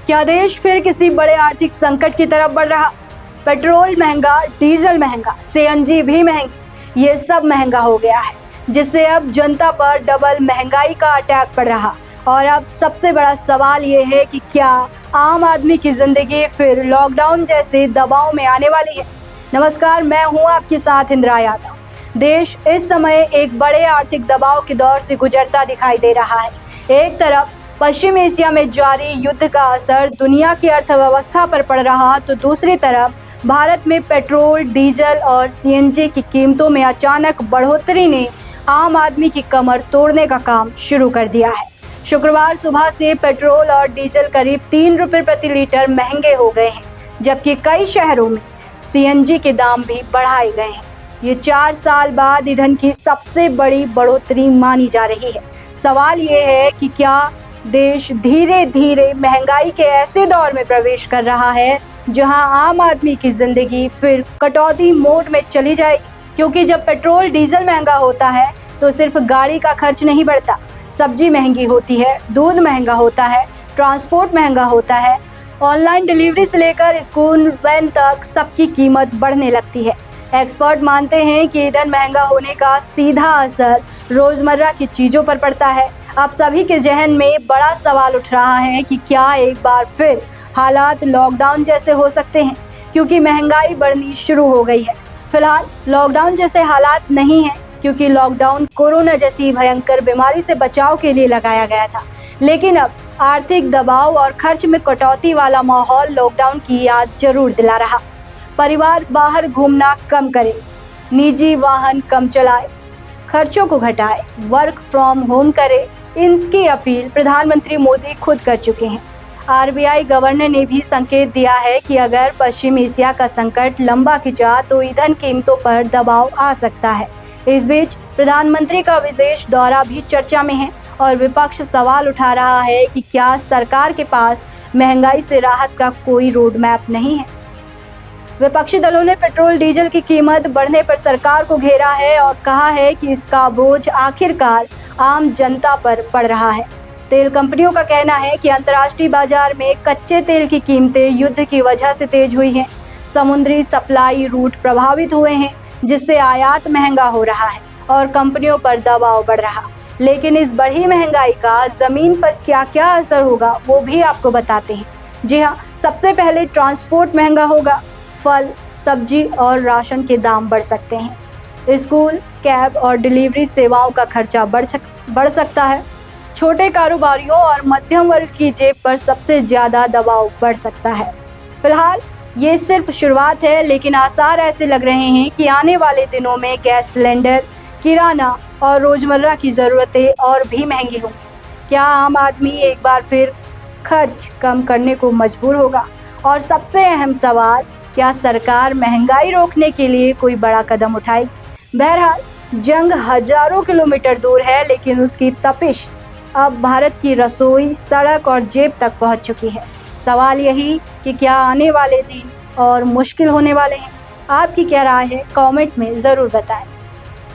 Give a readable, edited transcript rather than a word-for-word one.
क्या देश फिर किसी बड़े आर्थिक संकट की तरफ बढ़ रहा? पेट्रोल महंगा, डीजल महंगा, सीएनजी भी महंगी, ये सब महंगा हो गया है, जिससे अब जनता पर डबल महंगाई का अटैक पड़ रहा। और अब सबसे बड़ा सवाल ये है कि क्या आम आदमी की जिंदगी फिर लॉकडाउन जैसे दबाव में आने वाली है? नमस्कार, मैं हूँ आपके साथ इंदिरा यादव। देश इस समय एक बड़े आर्थिक दबाव के दौर से गुजरता दिखाई दे रहा है। एक तरफ पश्चिम एशिया में जारी युद्ध का असर दुनिया की अर्थव्यवस्था पर पड़ रहा, तो दूसरी तरफ भारत में पेट्रोल, डीजल और सीएनजी की कीमतों में अचानक बढ़ोतरी ने आम आदमी की कमर तोड़ने का काम शुरू कर दिया है। शुक्रवार सुबह से पेट्रोल और डीजल करीब 3 रुपये प्रति लीटर महंगे हो गए हैं, जबकि कई शहरों में सीएनजी के दाम भी बढ़ाए गए हैं। ये 4 साल बाद ईंधन की सबसे बड़ी बढ़ोतरी मानी जा रही है। सवाल ये है कि क्या देश धीरे धीरे महंगाई के ऐसे दौर में प्रवेश कर रहा है जहां आम आदमी की जिंदगी फिर कटौती मोड में चली जाएगी? क्योंकि जब पेट्रोल डीजल महंगा होता है तो सिर्फ गाड़ी का खर्च नहीं बढ़ता, सब्जी महंगी होती है, दूध महंगा होता है, ट्रांसपोर्ट महंगा होता है, ऑनलाइन डिलीवरी से लेकर स्कूल वैन तक सबकी कीमत बढ़ने लगती है। एक्सपर्ट मानते हैं कि ईंधन महंगा होने का सीधा असर रोजमर्रा की चीजों पर पड़ता है। अब सभी के जहन में बड़ा सवाल उठ रहा है कि क्या एक बार फिर हालात लॉकडाउन जैसे हो सकते हैं, क्योंकि महंगाई बढ़नी शुरू हो गई है। फिलहाल लॉकडाउन जैसे हालात नहीं हैं, क्योंकि लॉकडाउन कोरोना जैसी भयंकर बीमारी से बचाव के लिए लगाया गया था। लेकिन अब आर्थिक दबाव और खर्च में कटौती वाला माहौल लॉकडाउन की याद जरूर दिला रहा। परिवार बाहर घूमना कम करे, निजी वाहन कम चलाए, खर्चों को घटाए, वर्क फ्रॉम होम करे, इसकी अपील प्रधानमंत्री मोदी खुद कर चुके हैं। आरबीआई गवर्नर ने भी संकेत दिया है कि अगर पश्चिम एशिया का संकट लंबा खिंचा तो ईंधन कीमतों पर दबाव आ सकता है। इस बीच प्रधानमंत्री का विदेश दौरा भी चर्चा में है और विपक्ष सवाल उठा रहा है कि क्या सरकार के पास महंगाई से राहत का कोई रोड मैप नहीं है। विपक्षी दलों ने पेट्रोल डीजल की कीमत बढ़ने पर सरकार को घेरा है और कहा है कि इसका बोझ आखिरकार आम जनता पर पड़ रहा है। तेल कंपनियों का कहना है कि अंतर्राष्ट्रीय बाजार में कच्चे तेल की कीमतें युद्ध की वजह से तेज हुई हैं। समुद्री सप्लाई रूट प्रभावित हुए हैं, जिससे आयात महंगा हो रहा है और कंपनियों पर दबाव बढ़ रहा। लेकिन इस बढ़ी महंगाई का जमीन पर क्या क्या असर होगा वो भी आपको बताते हैं। जी हाँ, सबसे पहले ट्रांसपोर्ट महंगा होगा। फल, सब्जी और राशन के दाम बढ़ सकते हैं। स्कूल, कैब और डिलीवरी सेवाओं का खर्चा बढ़ सकता है। छोटे कारोबारियों और मध्यम वर्ग की जेब पर सबसे ज़्यादा दबाव बढ़ सकता है। फिलहाल ये सिर्फ शुरुआत है, लेकिन आसार ऐसे लग रहे हैं कि आने वाले दिनों में गैस सिलेंडर, किराना और रोजमर्रा की ज़रूरतें और भी महंगी होंगी। क्या आम आदमी एक बार फिर खर्च कम करने को मजबूर होगा? और सबसे अहम सवाल, क्या सरकार महंगाई रोकने के लिए कोई बड़ा कदम उठाएगी? बहरहाल जंग हजारों किलोमीटर दूर है, लेकिन उसकी तपिश अब भारत की रसोई, सड़क और जेब तक पहुंच चुकी है। सवाल यही कि क्या आने वाले दिन और मुश्किल होने वाले हैं? आपकी क्या राय है? कमेंट में ज़रूर बताएं।